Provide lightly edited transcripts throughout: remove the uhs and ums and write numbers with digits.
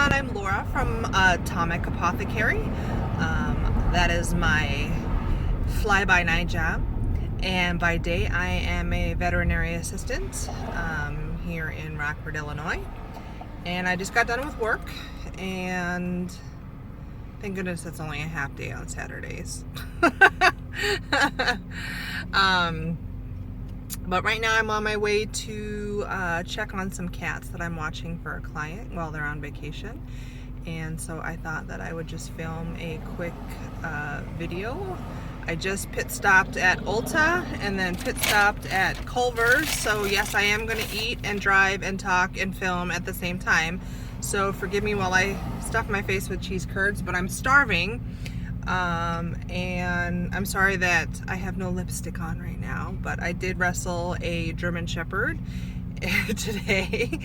everyone, I'm Laura from Atomic.apothecary. That is my fly-by-night job, and by day I am a veterinary assistant here in Rockford, Illinois. And I just got done with work, and thank goodness it's only a half day on Saturdays. But right now I'm on my way to check on some cats that I'm watching for a client while they're on vacation. And so I thought that I would just film a quick video. I just pit stopped at Ulta and then pit stopped at Culver's. So yes, I am going to eat and drive and talk and film at the same time. So forgive me while I stuff my face with cheese curds, but I'm starving. And I'm sorry that I have no lipstick on right now, but I did wrestle a German Shepherd today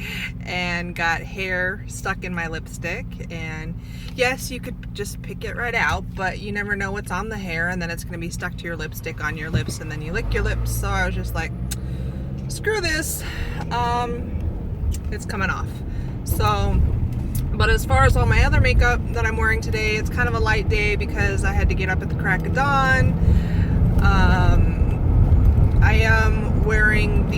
and got hair stuck in my lipstick. And yes, you could just pick it right out, but you never know what's on the hair, and then it's going to be stuck to your lipstick on your lips, and then you lick your lips. So I was just like, screw this. It's coming off. So, but as far as all my other makeup that I'm wearing today, it's kind of a light day because I had to get up at the crack of dawn. I am wearing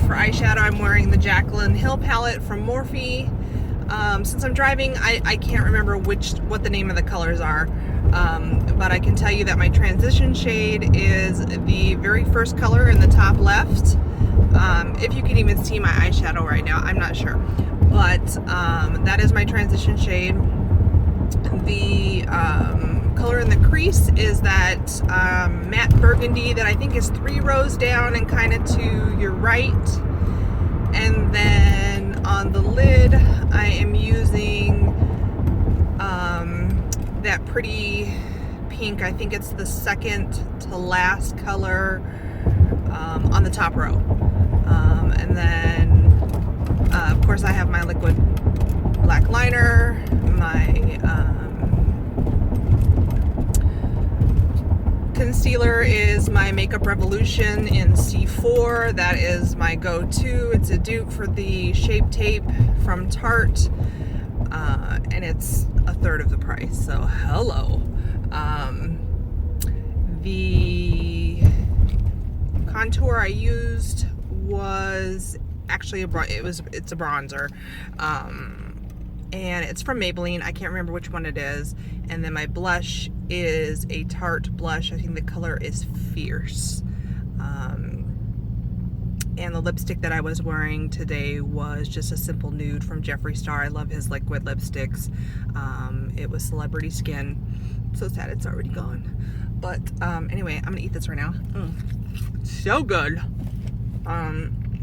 for eyeshadow, I'm wearing the Jaclyn Hill palette from Morphe. Since I'm driving, I can't remember what the name of the colors are, but I can tell you that my transition shade is the very first color in the top left. If you can even see my eyeshadow right now, I'm not sure. But that is my transition shade. The color in the crease is that matte burgundy that I think is 3 rows down and kind of to your right. And then on the lid, I am using that pretty pink. I think it's the second to last color on the top row. And then of course, I have my liquid black liner, my concealer is my Makeup Revolution in C4. That is my go-to. It's a dupe for the Shape Tape from Tarte, and it's a third of the price, so hello. The contour I used was actually it's a bronzer, and it's from Maybelline. I can't remember which one it is. And then my blush is a Tarte blush. I think the color is Fierce. And the lipstick that I was wearing today was just a simple nude from Jeffree Star. I love his liquid lipsticks. It was Celebrity Skin. So sad it's already gone. But anyway, I'm gonna eat this right now. So good.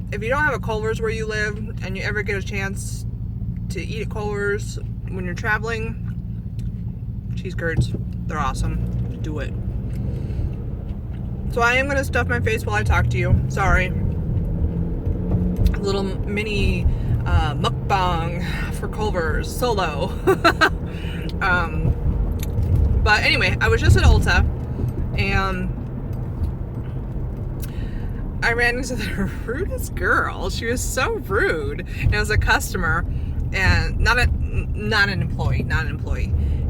If you don't have a Culver's where you live and you ever get a chance to eat at Culver's when you're traveling, cheese curds, they're awesome. Do it. So I am going to stuff my face while I talk to you. Sorry. A little mini mukbang for Culver's solo. But anyway, I was just at Ulta and I ran into the rudest girl. She was so rude. And it was a customer, and not an employee.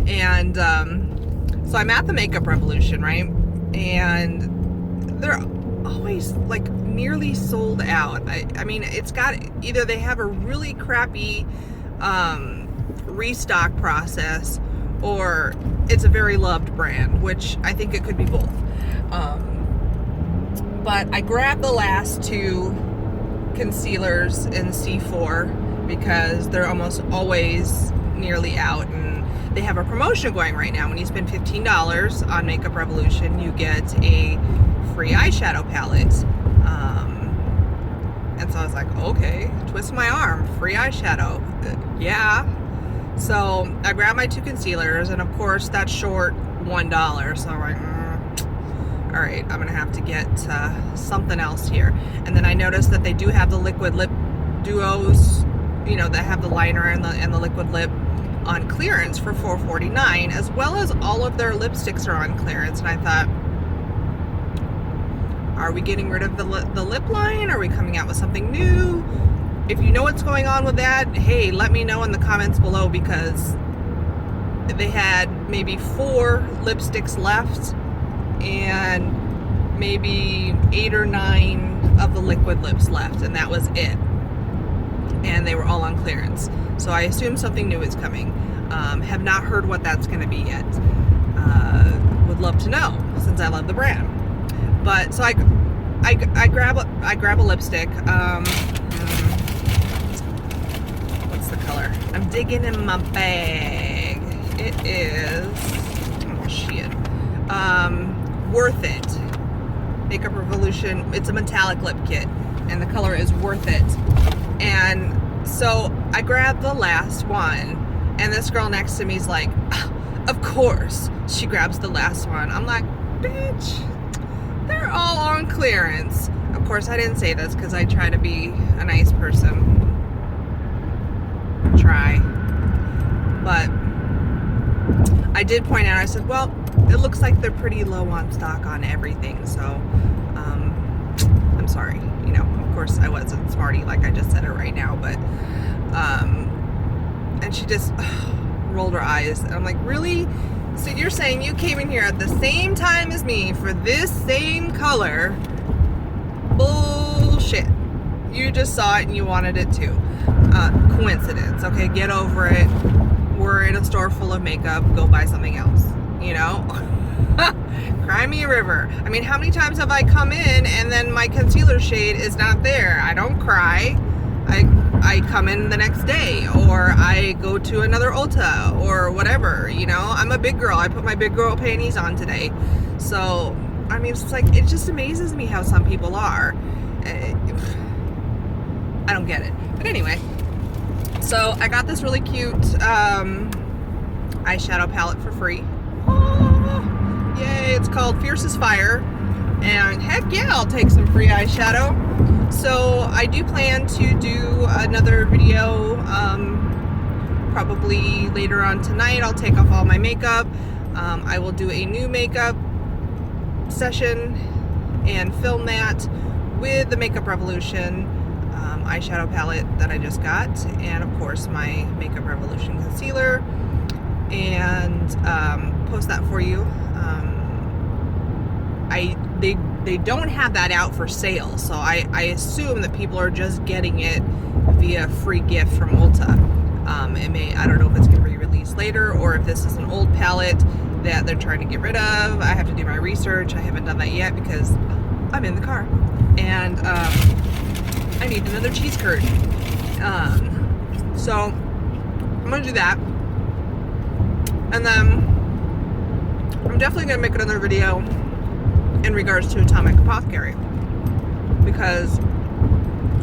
And so I'm at the Makeup Revolution, right? And they're always like nearly sold out. I mean, it's got either they have a really crappy restock process, or it's a very loved brand, which I think it could be both. But I grabbed the last 2 concealers in C4 because they're almost always nearly out, and they have a promotion going right now. When you spend $15 on Makeup Revolution, you get a free eyeshadow palette. And so I was like, okay, twist my arm, free eyeshadow. Yeah. So I grabbed my 2 concealers, and of course that's short $1. So I'm like, all right, I'm gonna have to get something else here. And then I noticed that they do have the liquid lip duos, you know, that have the liner and the liquid lip on clearance for $4.49, as well as all of their lipsticks are on clearance. And I thought, are we getting rid of the lip line? Are we coming out with something new? if you know what's going on with that, hey, let me know in the comments below, because they had maybe 4 lipsticks left and maybe 8 or 9 of the liquid lips left, and that was it. And they were all on clearance. So I assume something new is coming. Have not heard what that's going to be yet. Would love to know, since I love the brand. But so I grab a lipstick. What's the color? I'm digging in my bag. It is, oh shit, Worth It. Makeup Revolution. It's a metallic lip kit, and the color is Worth It. And so I grabbed the last one, and this girl next to me is like, of course. She grabs the last one. I'm like, bitch, they're all on clearance. Of course, I didn't say this because I try to be a nice person. Try. But I did point out, I said, well, it looks like they're pretty low on stock on everything, so I'm sorry. You know, of course I wasn't smarty like I just said it right now, but and she just rolled her eyes, and I'm like, really? So you're saying you came in here at the same time as me for this same color? Bullshit. You just saw it and you wanted it too. Coincidence. Okay, get over it. We're in a store full of makeup. Go buy something else. You know? Cry me a river. I mean, how many times have I come in and then my concealer shade is not there? I don't cry. I come in the next day, or I go to another Ulta or whatever, you know? I'm a big girl. I put my big girl panties on today. So, I mean, it's like, it just amazes me how some people are. I don't get it. But anyway, so I got this really cute eyeshadow palette for free. Oh, yay, it's called Fierce as Fire. And heck yeah, I'll take some free eyeshadow. So I do plan to do another video, probably later on tonight. I'll take off all my makeup. I will do a new makeup session and film that with the Makeup Revolution eyeshadow palette that I just got, and of course my Makeup Revolution concealer, and post that for you. They don't have that out for sale, so I assume that people are just getting it via free gift from Ulta. I don't know if it's going to be released later, or if this is an old palette that they're trying to get rid of. I have to do my research. I haven't done that yet because I'm in the car, and I need another cheese curd. So I'm gonna do that, and then I'm definitely gonna make another video in regards to Atomic.apothecary, because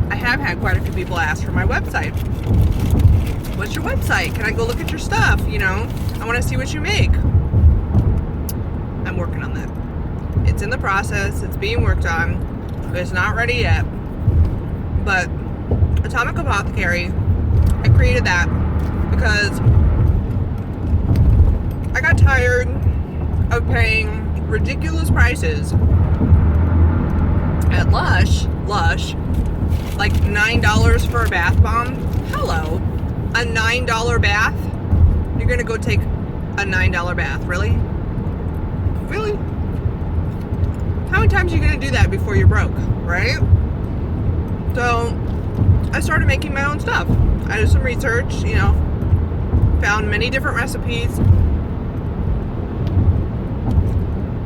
I have had quite a few people ask for my website. What's your website? Can I go look at your stuff? You know, I want to see what you make. I'm working on that. It's in the process. It's being worked on. But it's not ready yet. But Atomic.apothecary, I created that because I got tired of paying ridiculous prices at Lush, like $9 for a bath bomb. Hello, a $9 bath? You're gonna go take a $9 bath, really? Really? How many times are you gonna do that before you're broke, right? So I started making my own stuff. I did some research, you know, found many different recipes,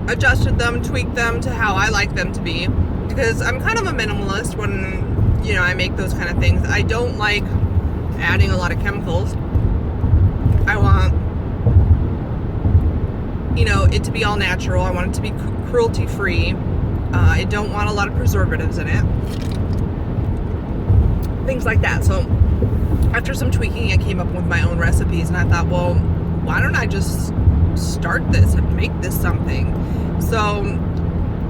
adjusted them, tweaked them to how I like them to be, because I'm kind of a minimalist when, you know, I make those kind of things. I don't like adding a lot of chemicals. I want, you know, it to be all natural. I want it to be cruelty free. I don't want a lot of preservatives in it. Things like that. So after some tweaking, I came up with my own recipes, and I thought, well, why don't I just start this and make this something? So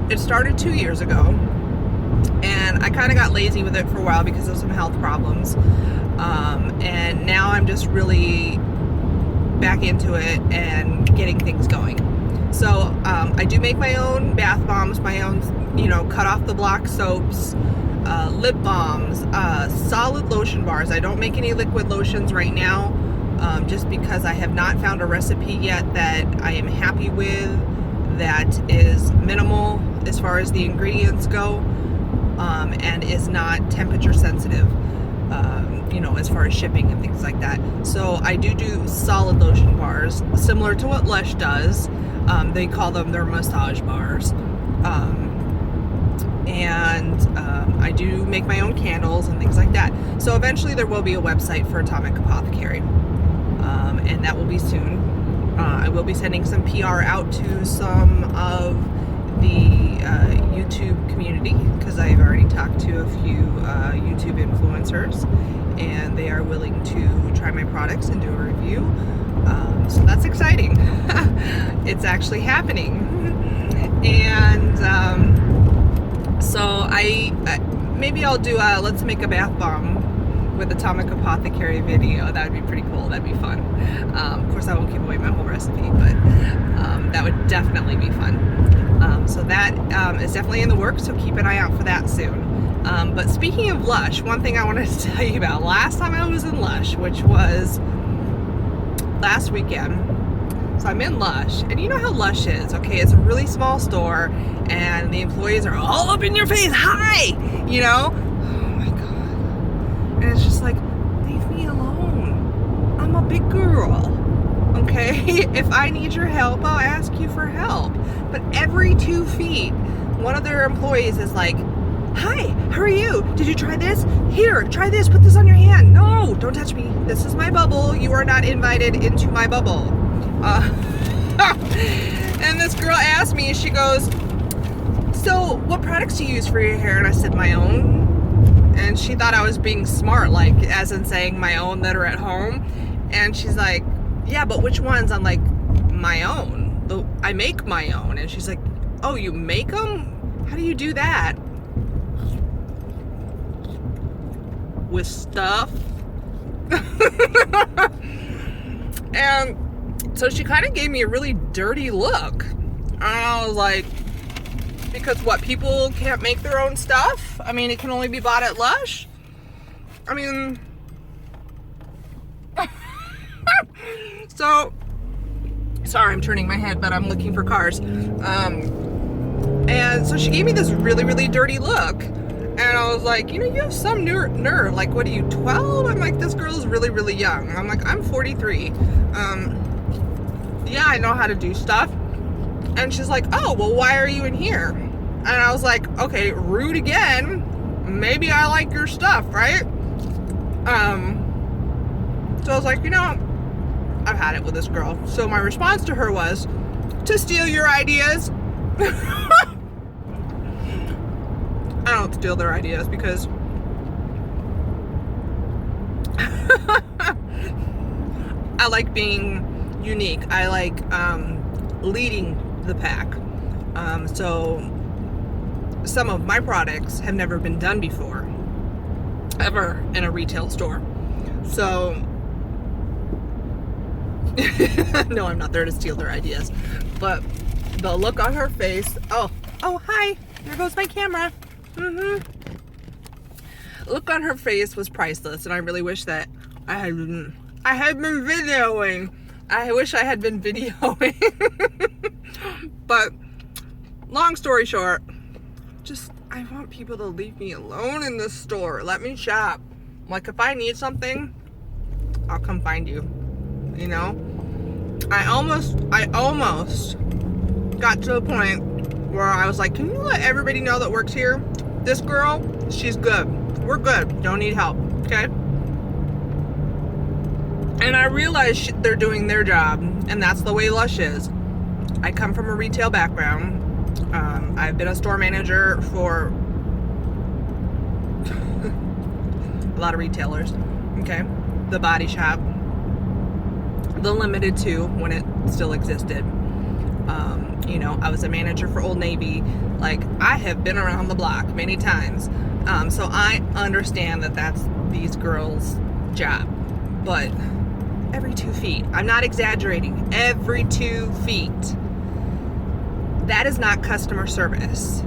it started 2 years ago, and I kind of got lazy with it for a while because of some health problems, and now I'm just really back into it and getting things going. So I do make my own bath bombs, my own, you know, cut off the block soaps. lip balms, solid lotion bars. I don't make any liquid lotions right now, just because I have not found a recipe yet that I am happy with, that is minimal as far as the ingredients go, and is not temperature sensitive, you know, as far as shipping and things like that. So I do solid lotion bars, similar to what Lush does. They call them their massage bars. I do make my own candles and things like that. So eventually there will be a website for Atomic.apothecary, and that will be soon. I will be sending some PR out to some of the YouTube community, because I've already talked to a few YouTube influencers, and they are willing to try my products and do a review. So that's exciting. It's actually happening. And so maybe I'll do a let's make a bath bomb with Atomic.apothecary video. That would be pretty cool. That'd be fun. Of course, I won't give away my whole recipe, but that would definitely be fun. So that is definitely in the works, so keep an eye out for that soon. But speaking of Lush, one thing I wanted to tell you about. Last time I was in Lush, which was last weekend. So I'm in Lush, and you know how Lush is, okay? It's a really small store, and the employees are all up in your face. Hi! You know? Oh my God. And it's just like, leave me alone. I'm a big girl, okay? If I need your help, I'll ask you for help. But every 2 feet, one of their employees is like, hi, how are you? Did you try this? Here, try this. Put this on your hand. No, don't touch me. This is my bubble. You are not invited into my bubble. And this girl asked me, she goes, so what products do you use for your hair? And I said, my own. And she thought I was being smart, like as in saying my own that are at home. And she's like, yeah, but which ones? I'm like, my own. I make my own. And she's like, oh, you make them? How do you do that? With stuff. And so she kind of gave me a really dirty look. And I was like, because what, people can't make their own stuff? I mean, it can only be bought at Lush? I mean, so, sorry, I'm turning my head, but I'm looking for cars. And so she gave me this really, really dirty look. And I was like, you know, you have some nerve. Like, what are you, 12? I'm like, this girl is really, really young. I'm like, I'm 43. Yeah, I know how to do stuff. And she's like, oh, well, why are you in here? And I was like, okay, rude again. Maybe I like your stuff, right? So I was like, you know, I've had it with this girl. So my response to her was, to steal your ideas. I don't steal their ideas because I like being unique. I like leading the pack. So some of my products have never been done before, ever in a retail store. So no, I'm not there to steal their ideas. But the look on her face, oh, hi, there goes my camera. The look on her face was priceless, and I really wish that I had been videoing. I wish I had been videoing. But long story short, just I want people to leave me alone in this store. Let me shop. Like, if I need something, I'll come find you. You know? I almost got to a point where I was like, can you let everybody know that works here? This girl, she's good. We're good. Don't need help. Okay? And I realized they're doing their job, and that's the way Lush is. I come from a retail background. I've been a store manager for a lot of retailers. Okay? The Body Shop. The Limited too, when it still existed. You know, I was a manager for Old Navy. Like, I have been around the block many times. So I understand that that's these girls' job. But every 2 feet, I'm not exaggerating, every 2 feet, that is not customer service.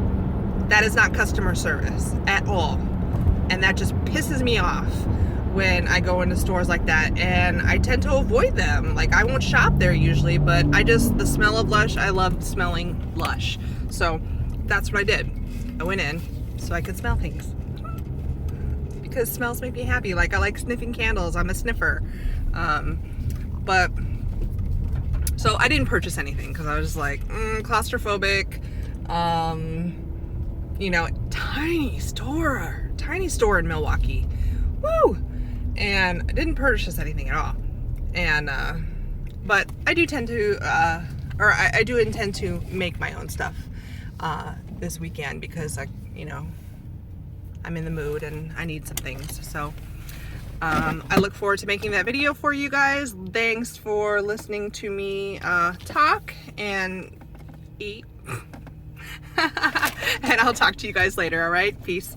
that is not customer service at all. And that just pisses me off when I go into stores like that, and I tend to avoid them. Like, I won't shop there usually, but the smell of Lush, I love smelling Lush. So that's what I did. I went in so I could smell things. Because smells make me happy. Like, I like sniffing candles. I'm a sniffer. So I didn't purchase anything because I was like, claustrophobic. You know, tiny store in Milwaukee. Woo! And I didn't purchase anything at all. And, but I do tend to, I do intend to make my own stuff, this weekend because you know, I'm in the mood and I need some things. So, I look forward to making that video for you guys. Thanks for listening to me, talk and eat. And I'll talk to you guys later, all right? Peace.